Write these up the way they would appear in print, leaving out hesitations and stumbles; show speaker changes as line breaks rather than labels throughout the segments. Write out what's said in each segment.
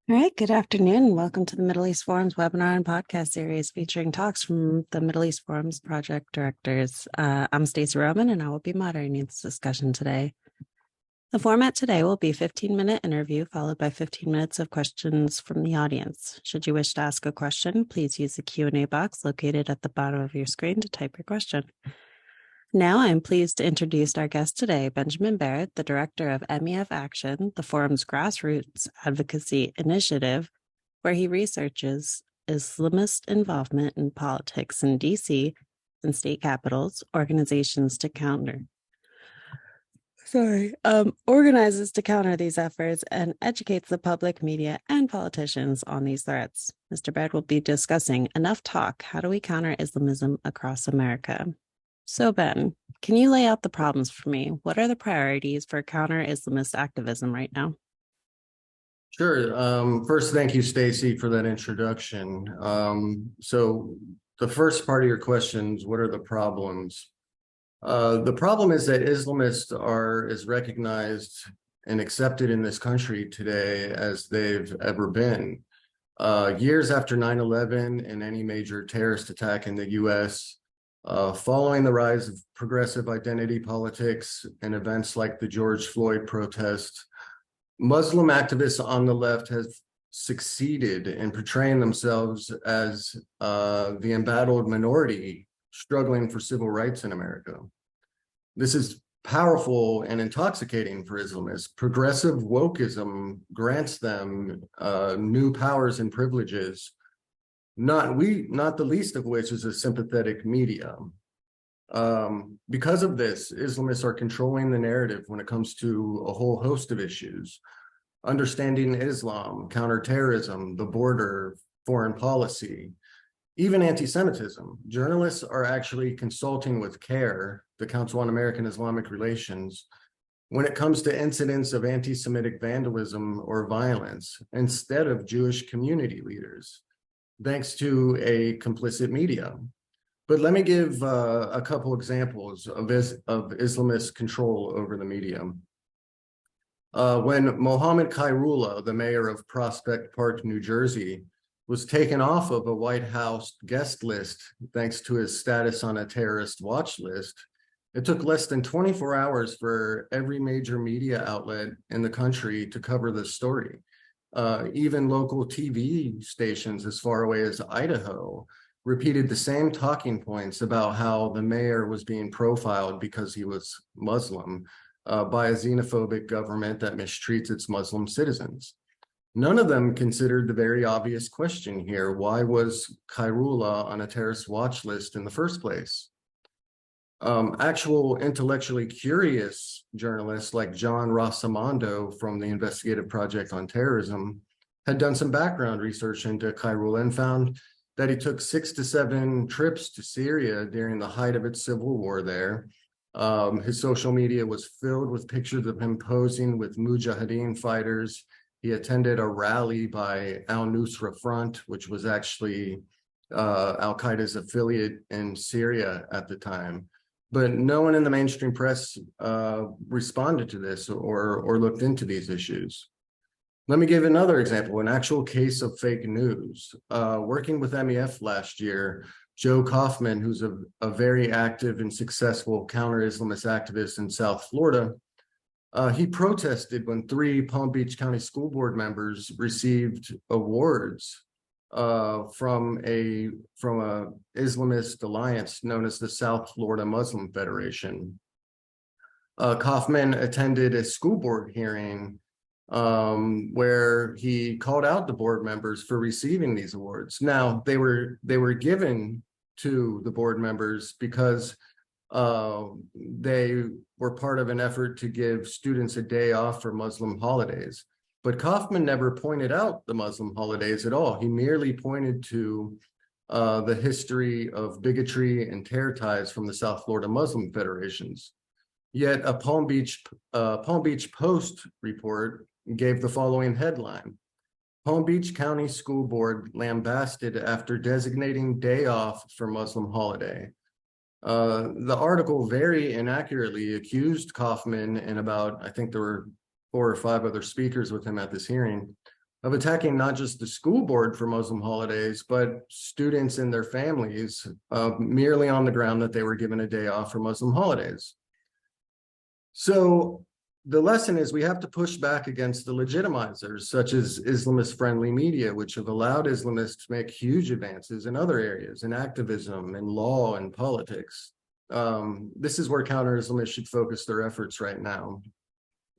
All right, good afternoon. Welcome to the Middle East Forum's webinar and podcast series featuring talks from the Middle East Forum's project directors. I'm Stacey Roman, and I will be moderating this discussion today. The format today will be a 15-minute interview followed by 15 minutes of questions from the audience. Should you wish to ask a question, please use the Q&A box located at the bottom of your screen to type your question. Now I'm pleased to introduce our guest today, Benjamin Baird, the director of MEF Action, the forum's grassroots advocacy initiative, where he researches Islamist involvement in politics in D.C. and state capitals, organizes to counter these efforts and educates the public, media, and politicians on these threats. Mr. Baird will be discussing Enough Talk, How Do We Counter Islamism Across America? So, Ben, can you lay out the problems for me? What are the priorities for counter-Islamist activism right now?
Sure. First, thank you, Stacey, for that introduction. So the first part of your questions, what are the problems? The problem is that Islamists are as recognized and accepted in this country today as they've ever been. Years after 9/11 and any major terrorist attack in the U.S., following the rise of progressive identity politics and events like the George Floyd protest, Muslim activists on the left have succeeded in portraying themselves as the embattled minority struggling for civil rights in America. This is powerful and intoxicating for Islamists. Progressive wokeism grants them new powers and privileges, not the least of which is a sympathetic media. Because of this, Islamists are controlling the narrative when it comes to a whole host of issues: understanding Islam, counterterrorism, the border, foreign policy, even anti-Semitism. Journalists are actually consulting with CAIR, the Council on American Islamic Relations, when it comes to incidents of anti-Semitic vandalism or violence, instead of Jewish community leaders, thanks to a complicit media. But let me give a couple examples of Islamist control over the media. When Mohammed Khairullah, the mayor of Prospect Park, New Jersey, was taken off of a White House guest list thanks to his status on a terrorist watch list, it took less than 24 hours for every major media outlet in the country to cover this story. Even local TV stations as far away as Idaho repeated the same talking points about how the mayor was being profiled because he was Muslim by a xenophobic government that mistreats its Muslim citizens. None of them considered the very obvious question here: why was Khairullah on a terrorist watch list in the first place? Actual intellectually curious journalists like John Rossamondo from the Investigative Project on Terrorism had done some background research into Khairullah and found that he took 6 to 7 trips to Syria during the height of its civil war there. His social media was filled with pictures of him posing with Mujahideen fighters. He attended a rally by Al-Nusra Front, which was actually Al-Qaeda's affiliate in Syria at the time. But no one in the mainstream press responded to this or looked into these issues. Let me give another example, an actual case of fake news. Working with MEF last year, Joe Kaufman, who's a very active and successful counter-Islamist activist in South Florida, he protested when 3 Palm Beach County School Board members received awards from a Islamist alliance known as the South Florida Muslim Federation. Kaufman attended a school board hearing where he called out the board members for receiving these awards. Now, they were given to the board members because they were part of an effort to give students a day off for Muslim holidays. But Kaufman never pointed out the Muslim holidays at all. He merely pointed to the history of bigotry and terror ties from the South Florida Muslim Federations. Yet a Palm Beach Post report gave the following headline: Palm Beach County School Board lambasted after designating day off for Muslim holiday. The article very inaccurately accused Kaufman and about, I think there were 4 or 5 other speakers with him at this hearing, of attacking not just the school board for Muslim holidays, but students and their families merely on the ground that they were given a day off for Muslim holidays. So the lesson is we have to push back against the legitimizers, such as Islamist-friendly media, which have allowed Islamists to make huge advances in other areas, in activism, in law, and politics. This is where counter-Islamists should focus their efforts right now,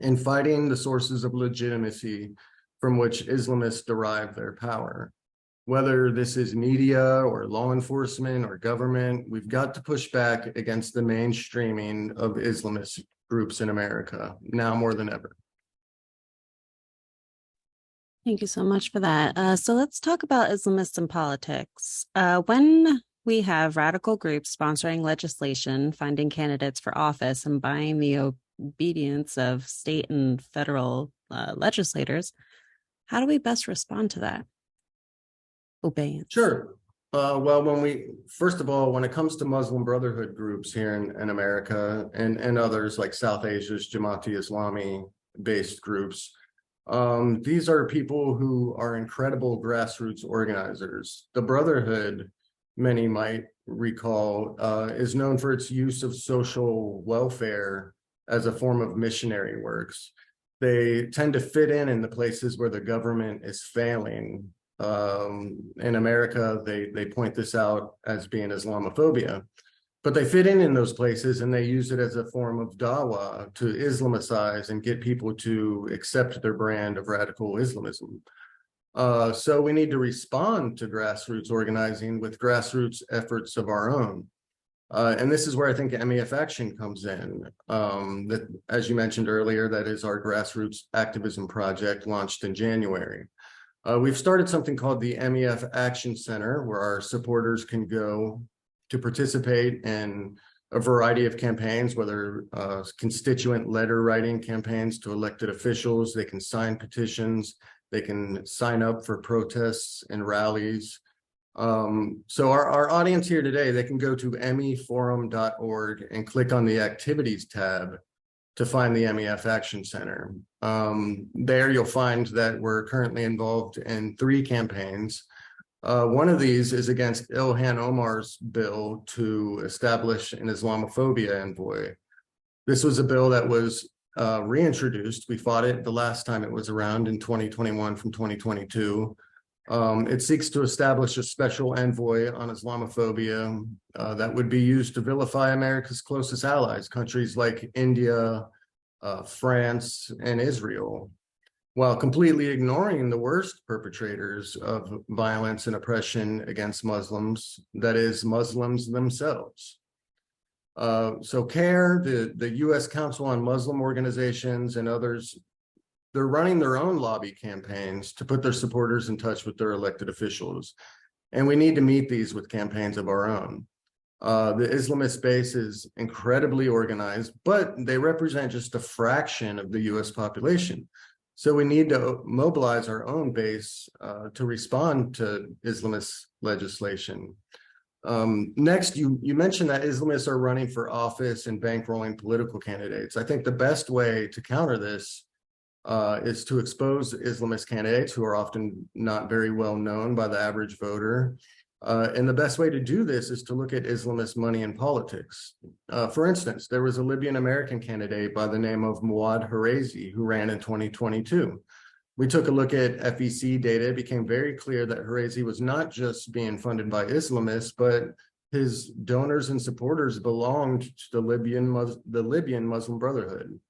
in fighting the sources of legitimacy from which Islamists derive their power. Whether this is media or law enforcement or government, we've got to push back against the mainstreaming of Islamist groups in America, now more than ever.
Thank you so much for that. So let's talk about Islamists in politics. When we have radical groups sponsoring legislation, funding candidates for office, and buying the obedience of state and federal legislators, how do we best respond to that? Obeyance.
Sure. Well, first of all, when it comes to Muslim Brotherhood groups here in America and others like South Asia's Jamaati Islami based groups, these are people who are incredible grassroots organizers. The Brotherhood, many might recall, is known for its use of social welfare as a form of missionary works. They tend to fit in the places where the government is failing. In America, they point this out as being Islamophobia, but they fit in those places and they use it as a form of dawah to Islamicize and get people to accept their brand of radical Islamism. So we need to respond to grassroots organizing with grassroots efforts of our own. And this is where I think MEF Action comes in. That, as you mentioned earlier, that is our grassroots activism project launched in January. We've started something called the MEF Action Center, where our supporters can go to participate in a variety of campaigns, whether constituent letter writing campaigns to elected officials. They can sign petitions. They can sign up for protests and rallies. So our audience here today, they can go to meforum.org and click on the activities tab to find the MEF Action Center. There you'll find that we're currently involved in 3 campaigns. One of these is against Ilhan Omar's bill to establish an Islamophobia envoy. This was a bill that was reintroduced. We fought it the last time it was around in 2021 from 2022. It seeks to establish a special envoy on Islamophobia that would be used to vilify America's closest allies, countries like India, France, and Israel, while completely ignoring the worst perpetrators of violence and oppression against Muslims, that is, Muslims themselves. So CARE, the U.S. Council on Muslim Organizations and others, they're running their own lobby campaigns to put their supporters in touch with their elected officials. And we need to meet these with campaigns of our own. The Islamist base is incredibly organized, but they represent just a fraction of the US population. So we need to mobilize our own base to respond to Islamist legislation. Next, you mentioned that Islamists are running for office and bankrolling political candidates. I think the best way to counter this is to expose Islamist candidates who are often not very well known by the average voter. And the best way to do this is to look at Islamist money in politics. For instance, there was a Libyan American candidate by the name of Muad Harazi who ran in 2022. We took a look at FEC data. It became very clear that Harazi was not just being funded by Islamists, but his donors and supporters belonged to the Libyan Muslim Brotherhood.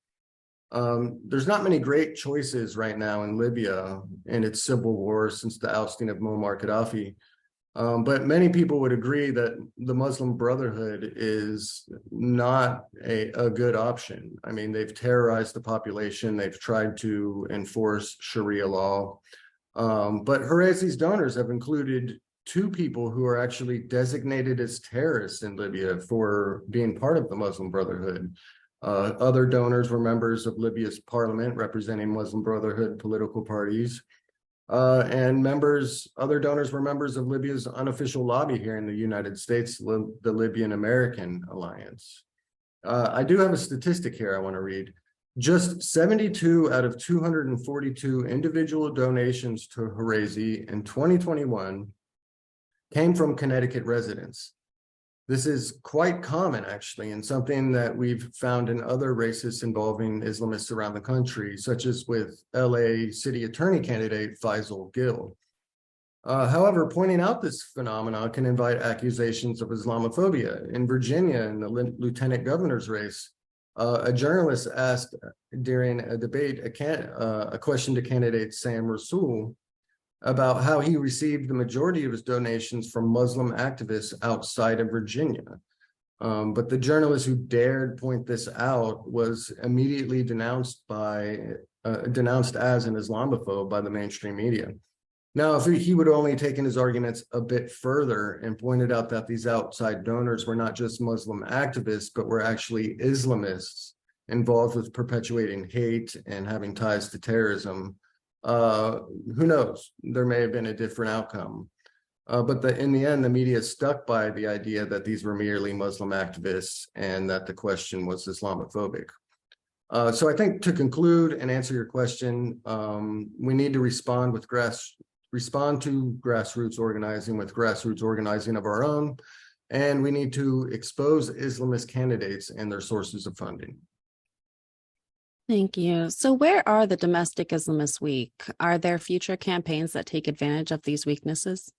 There's not many great choices right now in Libya and its civil war since the ousting of Muammar Gaddafi. But many people would agree that the Muslim Brotherhood is not a good option. I mean, they've terrorized the population. They've tried to enforce Sharia law. But Harazi's donors have included 2 people who are actually designated as terrorists in Libya for being part of the Muslim Brotherhood. Other donors were members of Libya's parliament representing Muslim Brotherhood political parties. And other donors were members of Libya's unofficial lobby here in the United States, the Libyan American Alliance. I do have a statistic here I want to read. Just 72 out of 242 individual donations to Harazi in 2021 came from Connecticut residents. This is quite common, actually, and something that we've found in other races involving Islamists around the country, such as with LA City Attorney candidate Faisal Gill. However, pointing out this phenomenon can invite accusations of Islamophobia. In Virginia, in the lieutenant governor's race, a journalist asked during a debate a question to candidate Sam Rasool about how he received the majority of his donations from Muslim activists outside of Virginia. But the journalist who dared point this out was immediately denounced as an Islamophobe by the mainstream media. Now, if he would only taken his arguments a bit further and pointed out that these outside donors were not just Muslim activists, but were actually Islamists involved with perpetuating hate and having ties to terrorism, who knows? There may have been a different outcome. But in the end, the media stuck by the idea that these were merely Muslim activists and that the question was Islamophobic. So I think to conclude and answer your question, we need to respond to grassroots organizing with grassroots organizing of our own, and we need to expose Islamist candidates and their sources of funding.
Thank you. So where are the domestic Islamists weak? Are there future campaigns that take advantage of these weaknesses?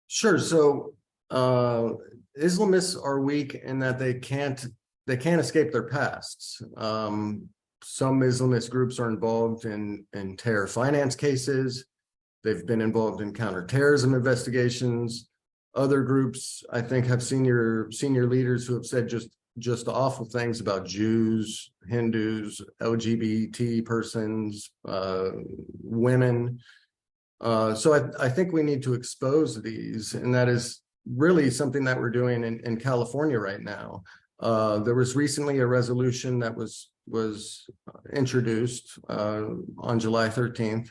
Sure. So Islamists are weak in that they can't escape their pasts. Some Islamist groups are involved in terror finance cases. They've been involved in counterterrorism investigations. Other groups, I think, have senior leaders who have said just awful things about Jews, Hindus, LGBT persons, women. So I think we need to expose these, and that is really something that we're doing in California right now. There was recently a resolution that was introduced on July 13th.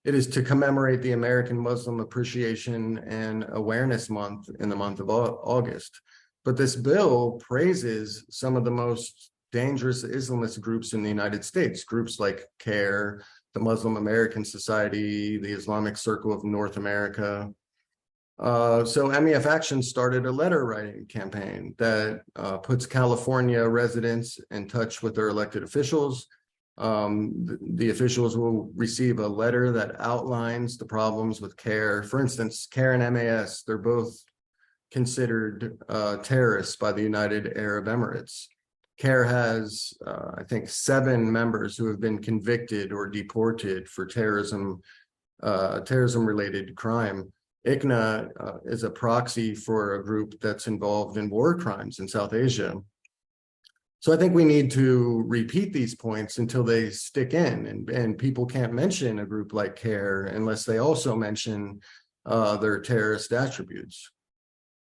It is to commemorate the American Muslim Appreciation and Awareness Month in the month of August. But this bill praises some of the most dangerous Islamist groups in the United States, groups like CARE, the Muslim American Society, the Islamic Circle of North America. So MEF Action started a letter writing campaign that puts California residents in touch with their elected officials. The officials will receive a letter that outlines the problems with CARE. For instance, CARE and MAS, they're both considered terrorists by the United Arab Emirates. CARE has, I think, 7 members who have been convicted or deported for terrorism-related crime. ICNA is a proxy for a group that's involved in war crimes in South Asia. So I think we need to repeat these points until they stick in, and people can't mention a group like CARE unless they also mention their terrorist attributes.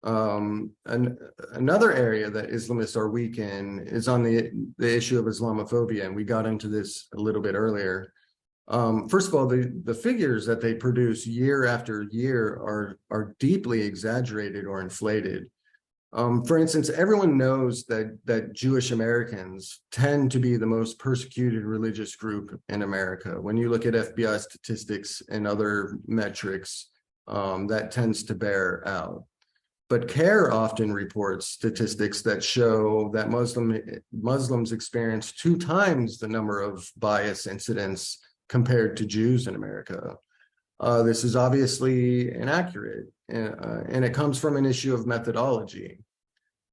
Another area that Islamists are weak in is on the issue of Islamophobia, and we got into this a little bit earlier. First of all, the figures that they produce year after year are deeply exaggerated or inflated. For instance, everyone knows that Jewish Americans tend to be the most persecuted religious group in America. When you look at FBI statistics and other metrics, that tends to bear out. But CARE often reports statistics that show that Muslims experience 2 times the number of bias incidents compared to Jews in America. This is obviously inaccurate, and it comes from an issue of methodology.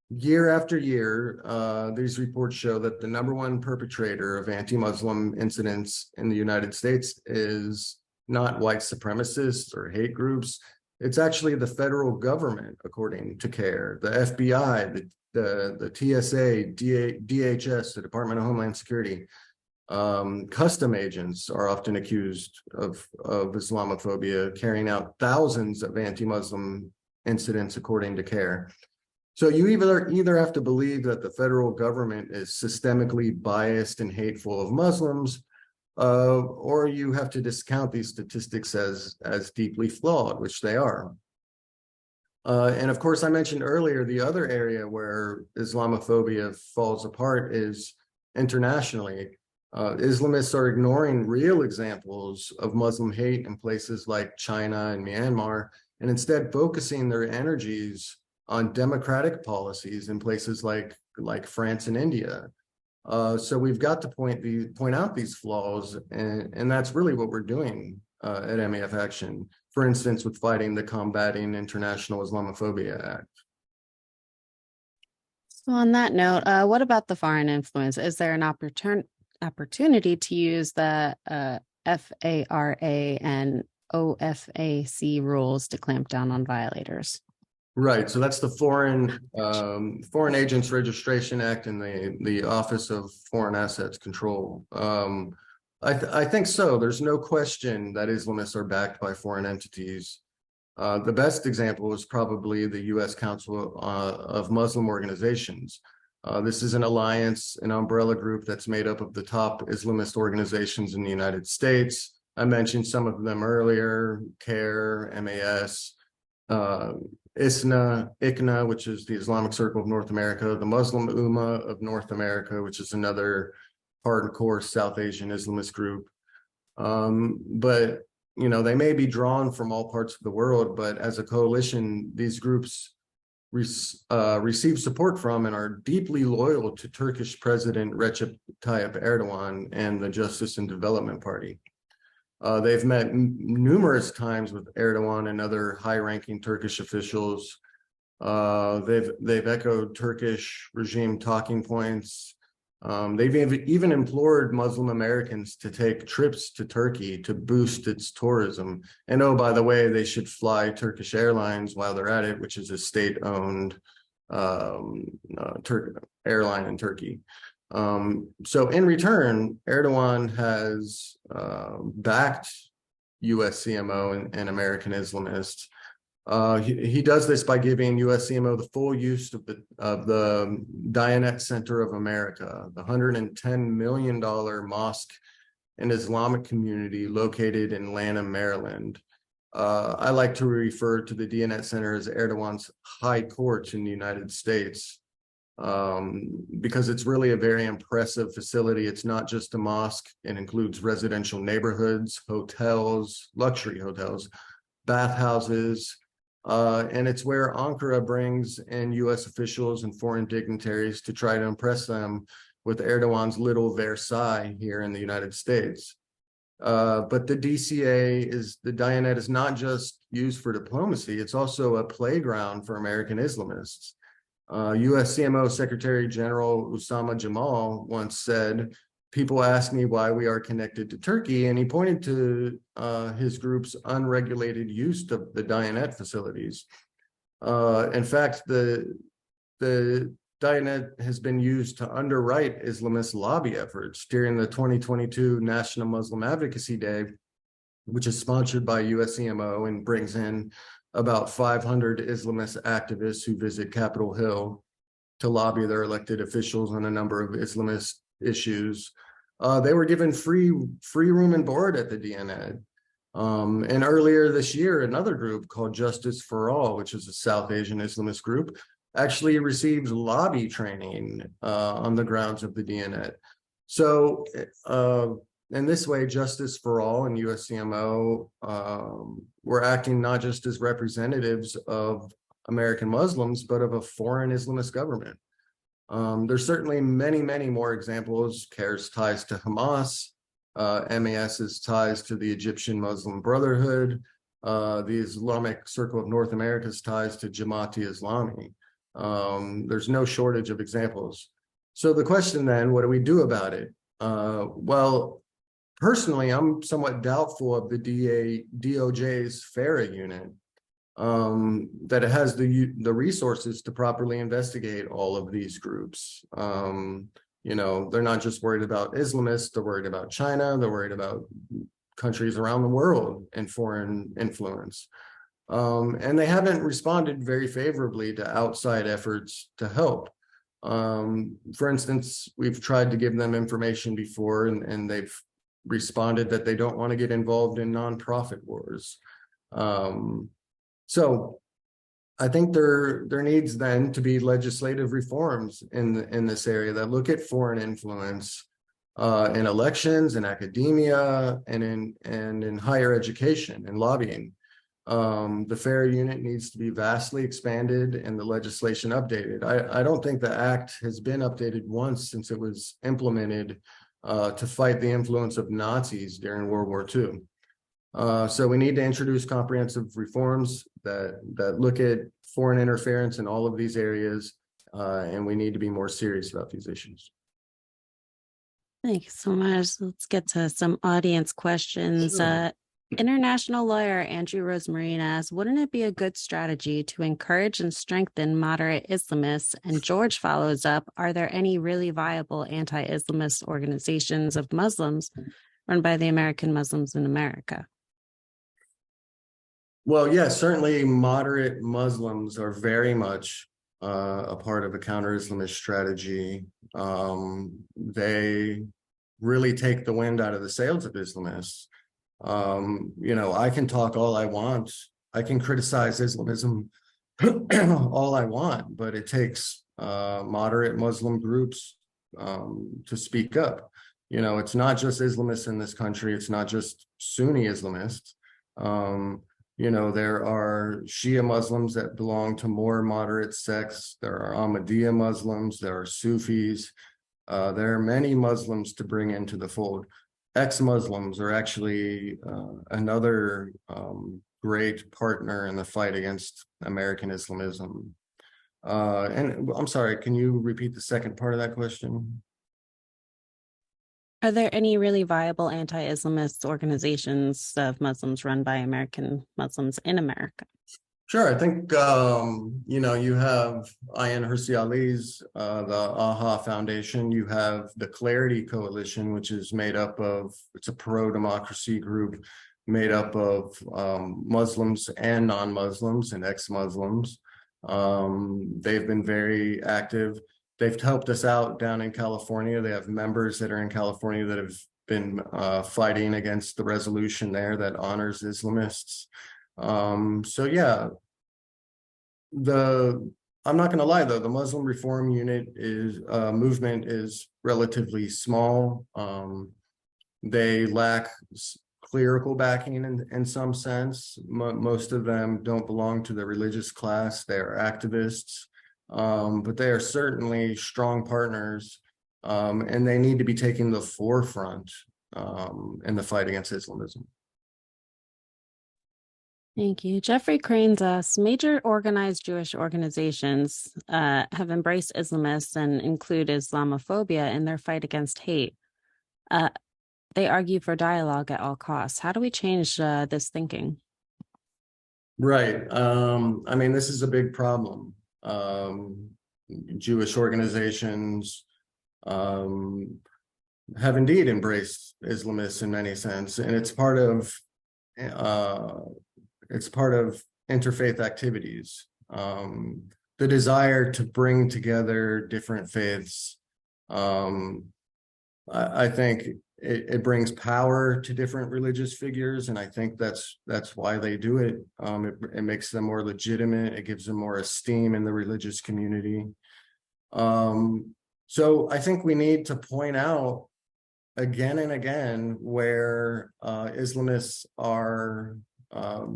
Year after year, these reports show that the #1 perpetrator of anti-Muslim incidents in the United States is not white supremacists or hate groups. It's actually the federal government, according to CARE, the FBI, the TSA, DHS, the Department of Homeland Security. Custom agents are often accused of Islamophobia, carrying out thousands of anti-Muslim incidents, according to CARE. So you either have to believe that the federal government is systemically biased and hateful of Muslims, or you have to discount these statistics as deeply flawed, which they are. And of course, I mentioned earlier, the other area where Islamophobia falls apart is internationally. Islamists are ignoring real examples of Muslim hate in places like China and Myanmar, and instead focusing their energies on democratic policies in places like France and India. So we've got to point out these flaws, and that's really what we're doing at MEF Action. For instance, with fighting the Combating International Islamophobia Act.
So on that note, what about the foreign influence? Is there an opportunity to use the FARA and OFAC rules to clamp down on violators?
Right. So that's the Foreign Agents Registration Act and the Office of Foreign Assets Control. I think so. There's no question that Islamists are backed by foreign entities. The best example is probably the U.S. Council of Muslim Organizations. This is an alliance, an umbrella group that's made up of the top Islamist organizations in the United States. I mentioned some of them earlier: CARE, MAS, ISNA, ICNA, which is the Islamic Circle of North America, the Muslim Ummah of North America, which is another hardcore South Asian Islamist group. But they may be drawn from all parts of the world, but as a coalition, these groups receive support from and are deeply loyal to Turkish President Recep Tayyip Erdogan and the Justice and Development Party. They've met numerous times with Erdogan and other high-ranking Turkish officials. They've echoed Turkish regime talking points. They've even implored Muslim Americans to take trips to Turkey to boost its tourism. And oh, by the way, they should fly Turkish Airlines while they're at it, which is a state-owned airline in Turkey. So in return, Erdogan has backed US CMO and American Islamists. He does this by giving US CMO the full use of the Diyanet Center of America, the $110 million mosque and Islamic community located in Lanham, Maryland. I like to refer to the Diyanet Center as Erdogan's high court in the United States. Because it's really a very impressive facility. It's not just a mosque. It includes residential neighborhoods, hotels, luxury hotels, bathhouses, and it's where Ankara brings in US officials and foreign dignitaries to try to impress them with Erdogan's little Versailles here in the United States. But the Diyanet is not just used for diplomacy, it's also a playground for American Islamists. US CMO Secretary General Usama Jamal once said, "People ask me why we are connected to Turkey," and he pointed to his group's unregulated use of the Diyanet facilities. In fact, the Diyanet has been used to underwrite Islamist lobby efforts during the 2022 National Muslim Advocacy Day, which is sponsored by US CMO and brings in about 500 Islamist activists who visit Capitol Hill to lobby their elected officials on a number of Islamist issues. They were given free room and board at the Diyanet. And earlier this year, another group called Justice for All, which is a South Asian Islamist group, actually received lobby training on the grounds of the Diyanet. So in this way, Justice for All and USCMO were acting not just as representatives of American Muslims, but of a foreign Islamist government. There's certainly many, many more examples. CARE's ties to Hamas, MAS's ties to the Egyptian Muslim Brotherhood, the Islamic Circle of North America's ties to Jamaat-e-Islami. There's no shortage of examples. So the question then, what do we do about it? Well, personally, I'm somewhat doubtful of the DOJ's FARA unit, that it has the resources to properly investigate all of these groups. They're not just worried about Islamists, they're worried about China, they're worried about countries around the world and foreign influence. And they haven't responded very favorably to outside efforts to help. For instance, we've tried to give them information before and they've responded that they don't want to get involved in nonprofit wars. So I think there needs then to be legislative reforms in this area that look at foreign influence in elections, in academia, and in higher education and lobbying. The FAIR unit needs to be vastly expanded and the legislation updated. I don't think the act has been updated once since it was implemented to fight the influence of Nazis during World War II. So we need to introduce comprehensive reforms that look at foreign interference in all of these areas, and we need to be more serious about these issues.
Thank you so much. Let's get to some audience questions.
Sure.
International lawyer Andrew Rosemarine asks, wouldn't it be a good strategy to encourage and strengthen moderate Islamists? And George follows up, are there any really viable anti-Islamist organizations of Muslims run by the American Muslims in America?
Well, yes, certainly moderate Muslims are very much a part of a counter-Islamist strategy. They really take the wind out of the sails of Islamists. I can talk all I want. I can criticize Islamism all I want, but it takes moderate Muslim groups to speak up. It's not just Islamists in this country. It's not just Sunni Islamists. There are Shia Muslims that belong to more moderate sects. There are Ahmadiyya Muslims. There are Sufis. There are many Muslims to bring into the fold. Ex-Muslims are actually another great partner in the fight against American Islamism. And I'm sorry, can you repeat the second part of that question?
Are there any really viable anti-Islamist organizations of Muslims run by American Muslims in America?
Sure. I think, you have Ayan Hirsi Ali's, the AHA Foundation. You have the Clarity Coalition, which is it's a pro-democracy group made up of Muslims and non-Muslims and ex-Muslims. They've been very active. They've helped us out down in California. They have members that are in California that have been fighting against the resolution there that honors Islamists. So yeah, I'm not going to lie though, the Muslim Reform Unit movement is relatively small. They lack clerical backing in some sense. Most of them don't belong to the religious class. They are activists, but they are certainly strong partners, and they need to be taking the forefront in the fight against Islamism.
Thank you. Jeffrey Cranes asks, major organized Jewish organizations have embraced Islamists and include Islamophobia in their fight against hate. They argue for dialogue at all costs. How do we change this thinking?
Right. This is a big problem. Jewish organizations have indeed embraced Islamists in many sense, and it's part of interfaith activities. The desire to bring together different faiths. I think it brings power to different religious figures, and I think that's why they do it. It makes them more legitimate. It gives them more esteem in the religious community. So I think we need to point out again and again where Islamists are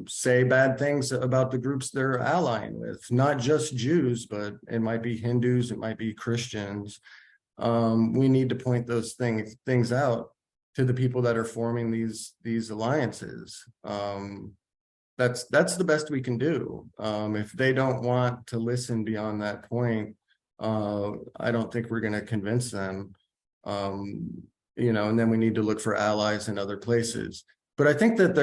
say bad things about the groups they're allying with, not just Jews, but it might be Hindus, it might be Christians. We need to point those things out to the people that are forming these alliances. That's the best we can do. If they don't want to listen beyond that point, I don't think we're going to convince them. And then we need to look for allies in other places. But I think that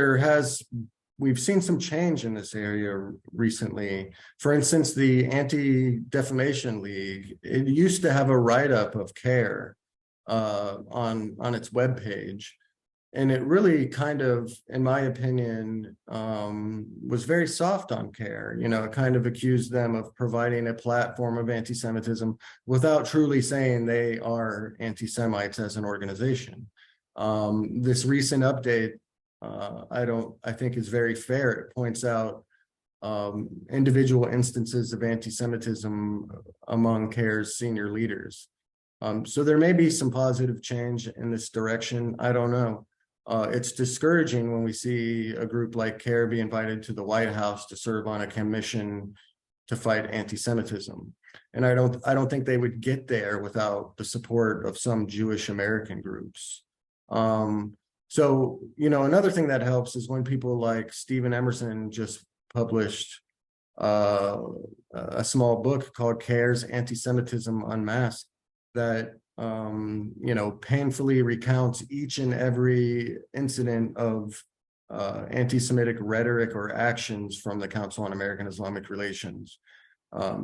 we've seen some change in this area recently. For instance, the Anti-Defamation League, it used to have a write-up of CARE on its webpage. And it really kind of, in my opinion, was very soft on CARE. It kind of accused them of providing a platform of anti-Semitism without truly saying they are anti-Semites as an organization. This recent update, I think is very fair. It points out individual instances of anti-Semitism among CARE's senior leaders. So there may be some positive change in this direction. I don't know. It's discouraging when we see a group like CARE be invited to the White House to serve on a commission to fight anti-Semitism. And I don't think they would get there without the support of some Jewish American groups. So, another thing that helps is when people like Stephen Emerson just published a small book called CARE's Anti-Semitism Unmasked that painfully recounts each and every incident of anti-Semitic rhetoric or actions from the Council on American Islamic Relations.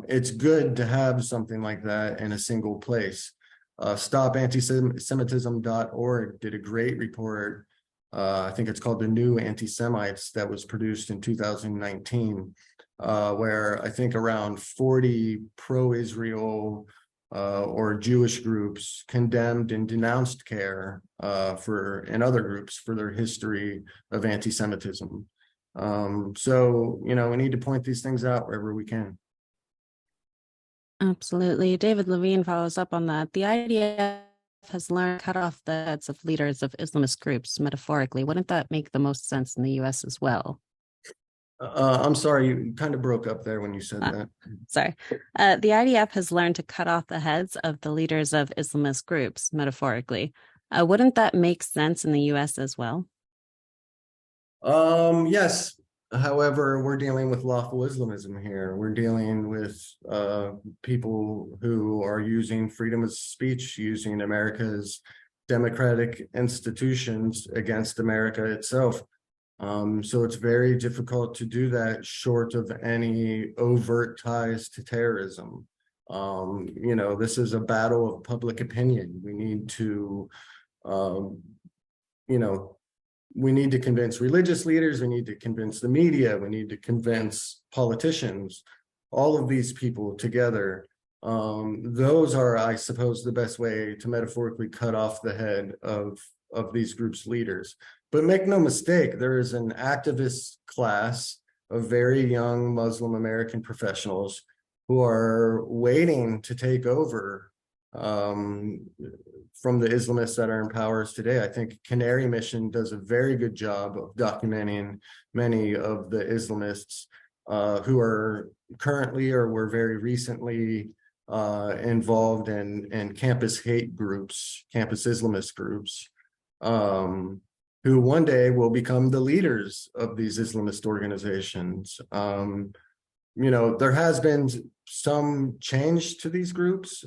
It's good to have something like that in a single place. StopAntisemitism.org did a great report. I think it's called The New Anti-Semites, that was produced in 2019, where I think around 40 pro-Israel or Jewish groups condemned and denounced CARE and other groups for their history of anti-Semitism. So, we need to point these things out wherever we can.
Absolutely. David Levine follows up on that. The IDF has learned to cut off the heads of leaders of Islamist groups, metaphorically. Wouldn't that make the most sense in the U.S. as well?
I'm sorry, you kind of broke up there when you said that.
Sorry. The IDF has learned to cut off the heads of the leaders of Islamist groups, metaphorically. Wouldn't that make sense in the U.S. as well?
Yes. However, we're dealing with lawful Islamism here. We're dealing with people who are using freedom of speech, using America's democratic institutions against America itself. So it's very difficult to do that short of any overt ties to terrorism. This is a battle of public opinion. We need to, we need to convince religious leaders, we need to convince the media, we need to convince politicians, all of these people together. Those are, I suppose, the best way to metaphorically cut off the head of these groups' leaders. But make no mistake, there is an activist class of very young Muslim American professionals who are waiting to take over from the Islamists that are in power today. I think Canary Mission does a very good job of documenting many of the Islamists who are currently or were very recently involved in campus hate groups, campus Islamist groups, who one day will become the leaders of these Islamist organizations. There has been some change to these groups.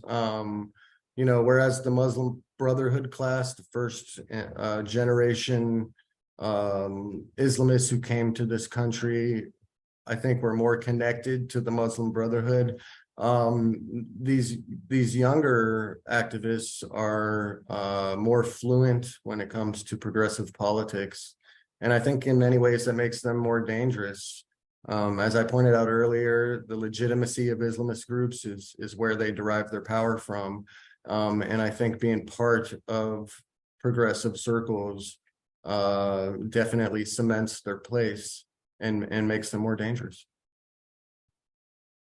Whereas the Muslim Brotherhood class, the first generation Islamists who came to this country, I think were more connected to the Muslim Brotherhood. These younger activists are more fluent when it comes to progressive politics. And I think in many ways that makes them more dangerous. As I pointed out earlier, the legitimacy of Islamist groups is where they derive their power from. And I think being part of progressive circles definitely cements their place and makes them more dangerous.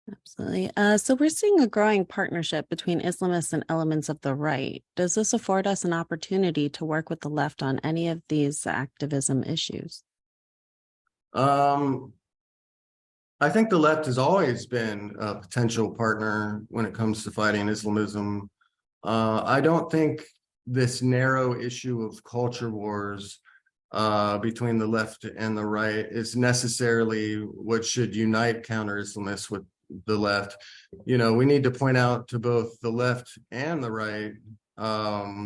Absolutely. So we're seeing a growing partnership between Islamists and elements of the right. Does this afford us an opportunity to work with the left on any of these activism issues?
I think the left has always been a potential partner when it comes to fighting Islamism. I don't think this narrow issue of culture wars between the left and the right is necessarily what should unite counter-Islamists with the left. We need to point out to both the left and the right that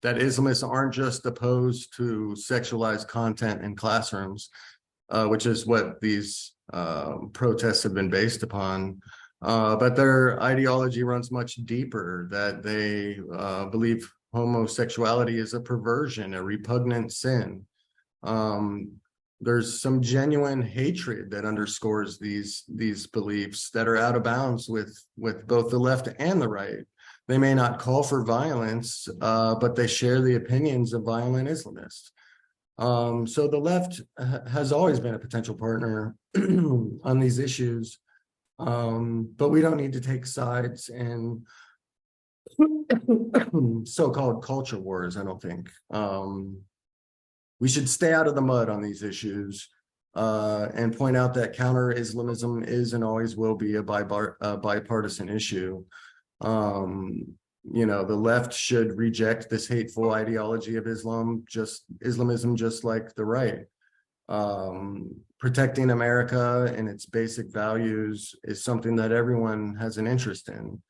Islamists aren't just opposed to sexualized content in classrooms, which is what these protests have been based upon. But their ideology runs much deeper, that they believe homosexuality is a perversion, a repugnant sin. There's some genuine hatred that underscores these beliefs that are out of bounds with both the left and the right. They may not call for violence, but they share the opinions of violent Islamists. So the left has always been a potential partner on these issues, but we don't need to take sides in so-called culture wars, I don't think. We should stay out of the mud on these issues and point out that counter-Islamism is and always will be a bipartisan issue. The left should reject this hateful ideology of Islamism, just like the right. Protecting America and its basic values is something that everyone has an interest in.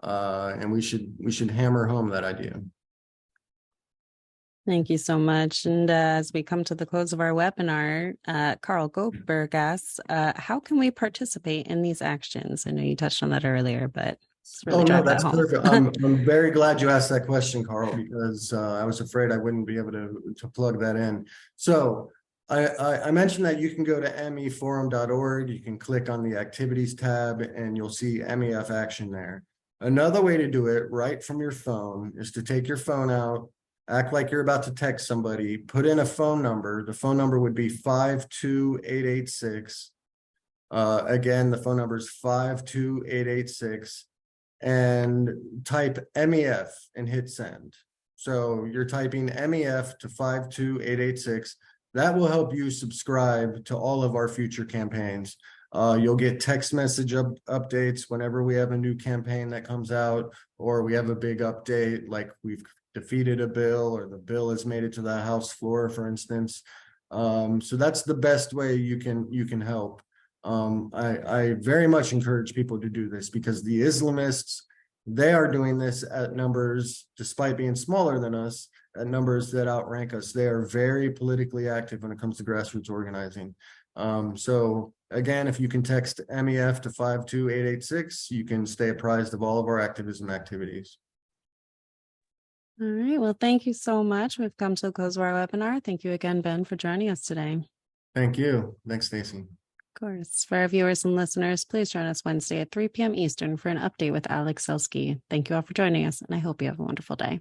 And we should hammer home that idea.
Thank you so much. And as we come to the close of our webinar, Carl Goldberg asks, how can we participate in these actions? I know you touched on that earlier, but let's really drive that home.
Perfect. I'm very glad you asked that question, Carl, because I was afraid I wouldn't be able to plug that in. So I mentioned that you can go to meforum.org. You can click on the activities tab and you'll see MEF Action there. Another way to do it right from your phone is to take your phone out, act like you're about to text somebody, put in a phone number. The phone number would be 52886. Again, the phone number is 52886, and type MEF and hit send. So you're typing MEF to 52886. That will help you subscribe to all of our future campaigns. You'll get text message updates whenever we have a new campaign that comes out, or we have a big update, like we've defeated a bill or the bill has made it to the House floor, for instance. So that's the best way you can help. I very much encourage people to do this because the Islamists, they are doing this at numbers, despite being smaller than us, at numbers that outrank us. They are very politically active when it comes to grassroots organizing. So again, if you can text MEF to 52886, you can stay apprised of all of our activism activities.
All right. Well, thank you so much. We've come to the close of our webinar. Thank you again, Ben, for joining us today.
Thank you. Thanks, Stacy.
Of course. For our viewers and listeners, please join us Wednesday at 3 p.m. Eastern for an update with Alex Selski. Thank you all for joining us, and I hope you have a wonderful day.